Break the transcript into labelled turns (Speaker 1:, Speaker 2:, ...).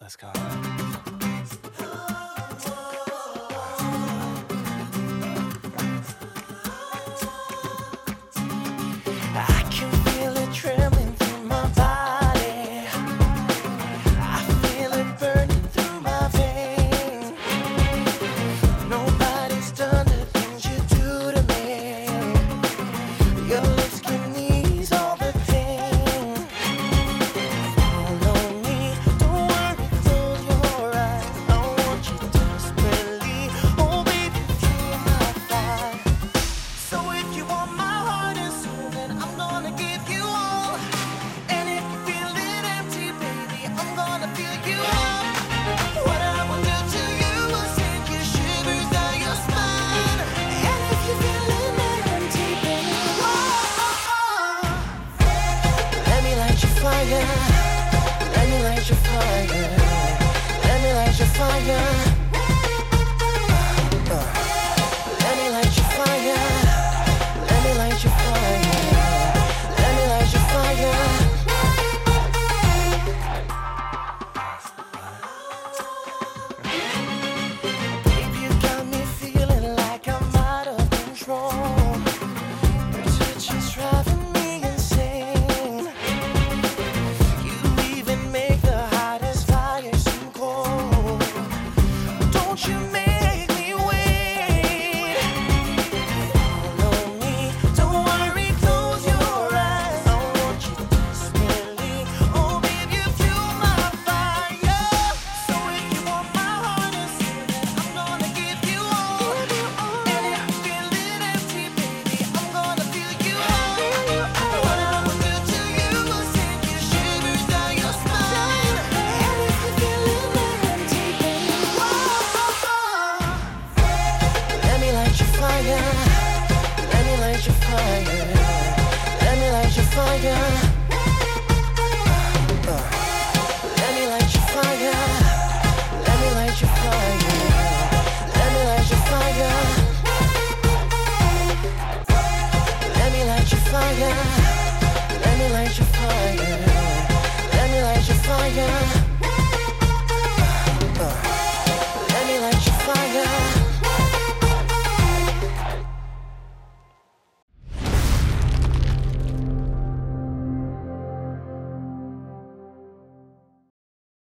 Speaker 1: Let's go. I can feel it trembling through my body. I feel it burning through my veins. Nobody's done the things you do to me. Your lips can ease all the pain. Follow me, don't worry, close your eyes. I want you desperately. Oh baby, feel my fire. So if you want my heart and soul, then I'm gonna give you all. And if you feel it empty, baby, I'm gonna fill you up. What I will do to you will send you shivers down your spine. And if you feel it empty, baby, let me light your fire. Let me light your fire. Let me light your fire. Let me light your fire. Let me light your fire. Let me light your fire. Babe, you got me feeling like I'm out of control. Your touch is driving me insane. You even make the hottest fire seem cold. Don't you make me wait. Follow me, don't worry, close your eyes. I want you desperately. Oh baby, you fuel my fire. So if you want my heart and soul, then I'm gonna give you all. And if you feel it empty, baby, I'm gonna fill you up. What I will do to you will send you shivers down your spine. And if you feel it empty, baby, let me light your fire. Let me light your fire. Let me light your fire. Let me light your fire. Let me light your fire. Let me light your fire. Let me light your fire. Let me light your fire. Let me light your fire.